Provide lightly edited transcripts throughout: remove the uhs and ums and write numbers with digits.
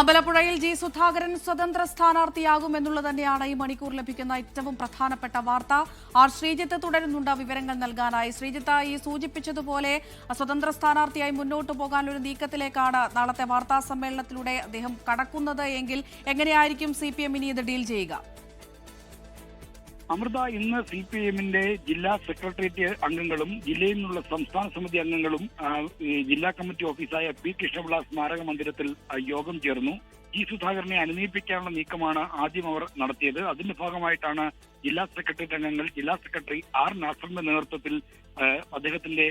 അമ്പലപ്പുഴയിൽ G Sudhakaran സ്വതന്ത്ര സ്ഥാനാർത്ഥിയാകുമെന്നുള്ളത് തന്നെയാണ് ഈ മണിക്കൂർ ലഭിക്കുന്ന ഏറ്റവും പ്രധാനപ്പെട്ട വാർത്ത. ആർ ശ്രീജിത്ത് തുടരുന്നുണ്ട് വിവരങ്ങൾ നൽകാനായി. ശ്രീജിത്ത്, ഈ സൂചിപ്പിച്ചതുപോലെ സ്വതന്ത്ര സ്ഥാനാർത്ഥിയായി മുന്നോട്ട് പോകാനൊരു നീക്കത്തിലേക്കാണ് നാളത്തെ വാർത്താ സമ്മേളനത്തിലൂടെ അദ്ദേഹം കടക്കുന്നത് എങ്കിൽ എങ്ങനെയായിരിക്കും CPM ഇനി ഇത് ഡീൽ ചെയ്യുക? അമൃത, ഇന്ന് CPM-ന്റെ ജില്ലാ സെക്രട്ടേറിയറ്റ് അംഗങ്ങളും ജില്ലയിൽ നിന്നുള്ള സംസ്ഥാന സമിതി അംഗങ്ങളും ജില്ലാ കമ്മിറ്റി ഓഫീസായ P. കൃഷ്ണപിള്ള സ്മാരക മന്ദിരത്തിൽ യോഗം ചേർന്നു. ജി സുധാകരനെ അനുനയിപ്പിക്കാനുള്ള നീക്കമാണ് ആദ്യം അവർ നടത്തിയത്. അതിന്റെ ഭാഗമായിട്ടാണ് ജില്ലാ സെക്രട്ടേറിയറ്റ് അംഗങ്ങൾ ജില്ലാ സെക്രട്ടറി R. നാസറിന്റെ നേതൃത്വത്തിൽ അദ്ദേഹത്തിന്റെ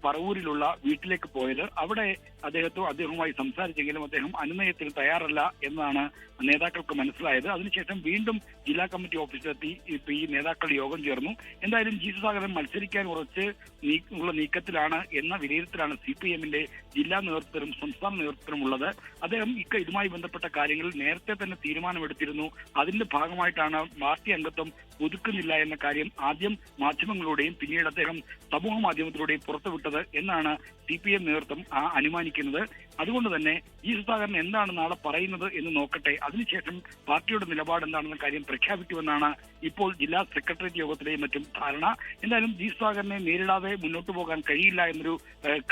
പറവൂരിലുള്ള വീട്ടിലേക്ക് പോയത്. അവിടെ അദ്ദേഹവുമായി സംസാരിച്ചെങ്കിലും അദ്ദേഹം അനുനയത്തിന് തയ്യാറല്ല എന്നാണ് നേതാക്കൾക്ക് മനസ്സിലായത്. അതിനുശേഷം വീണ്ടും ജില്ലാ കമ്മിറ്റി ഓഫീസിലെത്തി ഈ നേതാക്കൾ യോഗം ചേർന്നു. എന്തായാലും ജി സുധാകരൻ മത്സരിക്കാൻ ഉള്ള നീക്കത്തിലാണ് എന്ന വിലയിരുത്തലാണ് CPM-ന്റെ ജില്ലാ നേതൃത്വത്തിനും സംസ്ഥാന നേതൃത്വത്തിനും ഉള്ളത്. അദ്ദേഹം ഇതുമായി ബന്ധപ്പെട്ട കാര്യങ്ങളിൽ നേരത്തെ തന്നെ തീരുമാനമെടുത്തിരുന്നു. അതിന്റെ ഭാഗമായിട്ടാണ് പാർട്ടി അംഗത്വം പുതുക്കുന്നില്ല എന്ന കാര്യം ആദ്യം മാധ്യമങ്ങളിലൂടെയും പിന്നീട് അദ്ദേഹം സമൂഹ മാധ്യമത്തിലൂടെയും പുറത്തുവിട്ടത് എന്നാണ് CPM നേതൃത്വം അനുമാനിക്കുന്നത്. അതുകൊണ്ട് തന്നെ ജി സുധാകരൻ എന്താണ് നാളെ പറയുന്നത് എന്ന് നോക്കട്ടെ, അതിനുശേഷം പാർട്ടിയുടെ നിലപാട് എന്താണെന്ന കാര്യം പ്രഖ്യാപിക്കുമെന്നാണ് ഇപ്പോൾ ജില്ലാ സെക്രട്ടേറിയറ്റ് യോഗത്തിലെയും മറ്റും ധാരണ. എന്തായാലും ജി സുധാകരനെ നേരിടാതെ മുന്നോട്ട് പോകാൻ കഴിയില്ല എന്നൊരു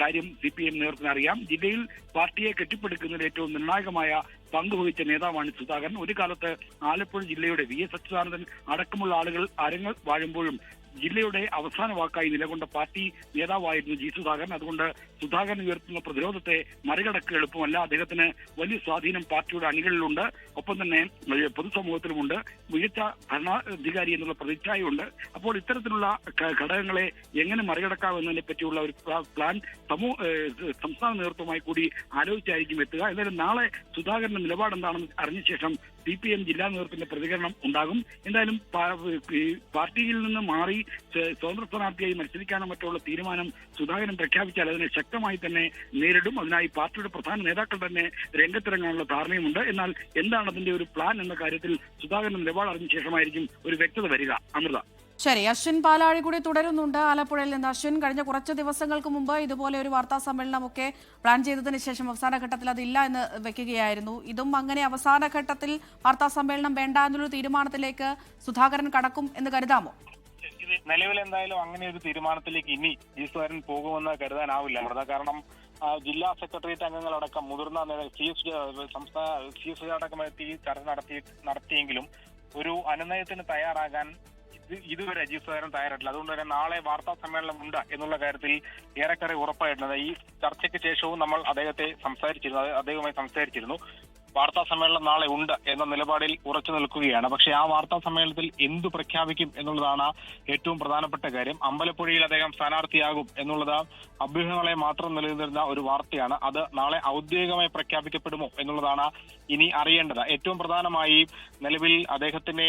കാര്യം CPM നേതൃത്വത്തിന് അറിയാം. ജില്ലയിൽ പാർട്ടിയെ കെട്ടിപ്പടുക്കുന്നതിൽ ഏറ്റവും നിർണായകമായ പങ്കുവഹിച്ച നേതാവാണ് സുധാകരൻ. ഒരു കാലത്ത് ആലപ്പുഴ ജില്ലയുടെ VS അച്യുതാനന്ദൻ അടക്കമുള്ള ആളുകൾ അരങ്ങൾ വാഴുമ്പോഴും ജില്ലയുടെ അവസാന വാക്കായി നിലകൊണ്ട പാർട്ടി നേതാവായിരുന്നു ജി സുധാകരൻ. അതുകൊണ്ട് സുധാകരൻ ഉയർത്തുന്ന പ്രതിരോധത്തെ മറികടക്കുക എളുപ്പമല്ല. അദ്ദേഹത്തിന് വലിയ സ്വാധീനം പാർട്ടിയുടെ അണികളിലുണ്ട്, ഒപ്പം തന്നെ പൊതുസമൂഹത്തിലുമുണ്ട്. മികച്ച ഭരണാധികാരി എന്നുള്ള പ്രതിച്ഛായയുണ്ട്. അപ്പോൾ ഇത്തരത്തിലുള്ള ഘടകങ്ങളെ എങ്ങനെ മറികടക്കാമെന്നതിനെ പറ്റിയുള്ള ഒരു പ്ലാൻ സംസ്ഥാന നേതൃത്വമായി കൂടി ആലോചിച്ചായിരിക്കും എത്തുക. എന്തായാലും നാളെ സുധാകരന്റെ നിലപാട് എന്താണെന്ന് അറിഞ്ഞ ശേഷം CPM ജില്ലാ നേതൃത്വത്തിന്റെ പ്രതികരണം ഉണ്ടാകും. എന്തായാലും പാർട്ടിയിൽ നിന്ന് മാറി സ്വതന്ത്ര സ്ഥാനാർത്ഥിയായി മത്സരിക്കാനോ മറ്റുള്ള തീരുമാനം സുധാകരൻ പ്രഖ്യാപിച്ചാൽ അതിനെ ശക്തമായി തന്നെ നേരിടും. അതിനായി പാർട്ടിയുടെ പ്രധാന നേതാക്കൾ തന്നെ രംഗത്തിറങ്ങാനുള്ള ധാരണയുമുണ്ട്. എന്നാൽ എന്താണ് അതിന്റെ ഒരു പ്ലാൻ എന്ന കാര്യത്തിൽ സുധാകരൻ നിലപാട് അറിഞ്ഞ ശേഷമായിരിക്കും ഒരു വ്യക്തത വരിക. അമൃത. ശരി, അശ്വിൻ പാലാഴി കൂടി തുടരുന്നുണ്ട് ആലപ്പുഴയിൽ നിന്ന്. അശ്വിൻ, കഴിഞ്ഞ കുറച്ച് ദിവസങ്ങൾക്ക് മുമ്പ് ഇതുപോലെ ഒരു വാർത്താ സമ്മേളനമൊക്കെ പ്ലാൻ ചെയ്തതിന് ശേഷം അവസാന ഘട്ടത്തിൽ അതില്ല എന്ന് വെക്കുകയായിരുന്നു. ഇതും അങ്ങനെ അവസാന ഘട്ടത്തിൽ വാർത്താ സമ്മേളനം വേണ്ട എന്നൊരു തീരുമാനത്തിലേക്ക് സുധാകരൻ കടക്കും എന്ന് കരുതാമോ? നിലവിൽ എന്തായാലും അങ്ങനെ ഒരു തീരുമാനത്തിലേക്ക് ഇനി ജി സുധാകരൻ പോകുമെന്ന് കരുതാനാവില്ല അമൃത. കാരണം ജില്ലാ സെക്രട്ടേറിയറ്റ് അംഗങ്ങളടക്കം മുതിർന്ന സംസ്ഥാന CS അടക്കം എത്തി ചർച്ച നടത്തിയെങ്കിലും ഒരു അനുനയത്തിന് തയ്യാറാകാൻ ഇതുവരെ ജി സുധാകരൻ തയ്യാറായിട്ടില്ല. അതുകൊണ്ട് തന്നെ നാളെ വാർത്താ സമ്മേളനം ഉണ്ട് എന്നുള്ള കാര്യത്തിൽ ഏറെക്കുറെ ഉറപ്പായിട്ടുണ്ട്. ഈ ചർച്ചയ്ക്ക് ശേഷവും നമ്മൾ അദ്ദേഹവുമായി സംസാരിച്ചിരുന്നു. വാർത്താ സമ്മേളനം നാളെ ഉണ്ട് എന്ന നിലപാടിൽ ഉറച്ചു നിൽക്കുകയാണ്. പക്ഷേ ആ വാർത്താ സമ്മേളനത്തിൽ എന്തു പ്രഖ്യാപിക്കും എന്നുള്ളതാണ് ഏറ്റവും പ്രധാനപ്പെട്ട കാര്യം. അമ്പലപ്പുഴയിൽ അദ്ദേഹം സ്ഥാനാർത്ഥിയാകും എന്നുള്ളത് അഭ്യൂഹങ്ങളെ മാത്രം നിലനിന്നിരുന്ന ഒരു വാർത്തയാണ്. അത് നാളെ ഔദ്യോഗികമായി പ്രഖ്യാപിക്കപ്പെടുമോ എന്നുള്ളതാണ് ഇനി അറിയേണ്ടത്. ഏറ്റവും പ്രധാനമായി നിലവിൽ അദ്ദേഹത്തിനെ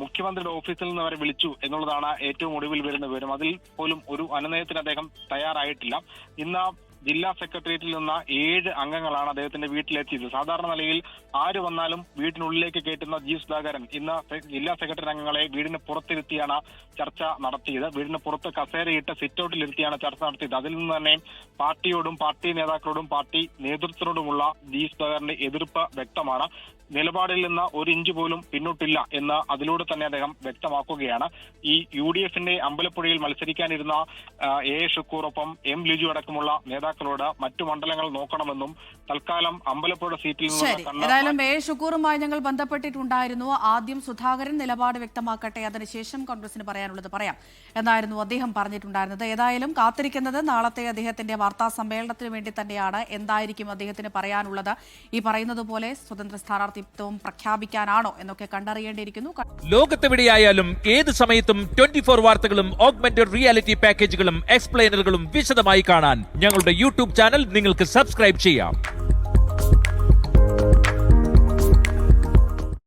മുഖ്യമന്ത്രിയുടെ ഓഫീസിൽ നിന്ന് വരെ വിളിച്ചു എന്നുള്ളതാണ് ഏറ്റവും ഒടുവിൽ വരുന്ന വിവരം. അതിൽ പോലും ഒരു അനുനയത്തിന് അദ്ദേഹം തയ്യാറായിട്ടില്ല. ഇന്ന് ജില്ലാ സെക്രട്ടേറിയറ്റിൽ നിന്ന് 7 അംഗങ്ങളാണ് അദ്ദേഹത്തിന്റെ വീട്ടിലെത്തിയത്. സാധാരണ നിലയിൽ ആര് വന്നാലും വീട്ടിനുള്ളിലേക്ക് കയറ്റുന്ന ജി സുധാകരൻ ഇന്ന് ജില്ലാ സെക്രട്ടറി അംഗങ്ങളെ വീടിന് പുറത്തിരുത്തിയാണ് ചർച്ച നടത്തിയത്. വീടിന് പുറത്ത് കസേരയിട്ട് സിറ്റൌട്ടിലിരുത്തിയാണ് ചർച്ച നടത്തിയത്. അതിൽ നിന്ന് തന്നെ പാർട്ടിയോടും പാർട്ടി നേതാക്കളോടും പാർട്ടി നേതൃത്വത്തോടുമുള്ള ജി സുധാകരന്റെ എതിർപ്പ് വ്യക്തമാണ്. നിലപാടിൽ നിന്ന് ഒരു ഇഞ്ച് പോലും പിന്നോട്ടില്ല എന്ന് അതിലൂടെ തന്നെ അദ്ദേഹം വ്യക്തമാക്കുകയാണ്. ഈ UDF-ന്റെ അമ്പലപ്പുഴയിൽ മത്സരിക്കാനിരുന്ന A. ഷുക്കൂറൊപ്പം M. ലിജു അടക്കമുള്ള നേതാക്കളോട് മറ്റു മണ്ഡലങ്ങൾ നോക്കണമെന്നും തൽക്കാലം അമ്പലപ്പുഴ സീറ്റിൽ നിന്ന് ഏതായാലും A. ഷുക്കൂറുമായി ഞങ്ങൾ ബന്ധപ്പെട്ടിട്ടുണ്ടായിരുന്നു. ആദ്യം സുധാകരൻ നിലപാട് വ്യക്തമാക്കട്ടെ, അതിനുശേഷം കോൺഗ്രസിന് പറയാനുള്ളത് പറയാം എന്നായിരുന്നു അദ്ദേഹം പറഞ്ഞിട്ടുണ്ടായിരുന്നത്. ഏതായാലും കാത്തിരിക്കുന്നത് നാളത്തെ അദ്ദേഹത്തിന്റെ വാർത്താ സമ്മേളനത്തിന് വേണ്ടി തന്നെയാണ്. എന്തായിരിക്കും അദ്ദേഹത്തിന് പറയാനുള്ളത്? ഈ പറയുന്നത് പോലെ സ്വതന്ത്ര സ്ഥാനാർത്ഥി പ്രഖ്യാപിക്കാനാണോ എന്നൊക്കെ കണ്ടറിയേണ്ടിയിരിക്കുന്നു. ലോകത്തെവിടെയായാലും ഏത് സമയത്തും 24 വാർത്തകളും ഓഗ്മെന്റഡ് റിയാലിറ്റി പാക്കേജുകളും എക്സ്പ്ലെയിനറുകളും വിശദമായി കാണാൻ ഞങ്ങളുടെ YouTube ചാനൽ നിങ്ങൾക്ക് സബ്സ്ക്രൈബ് ചെയ്യാം.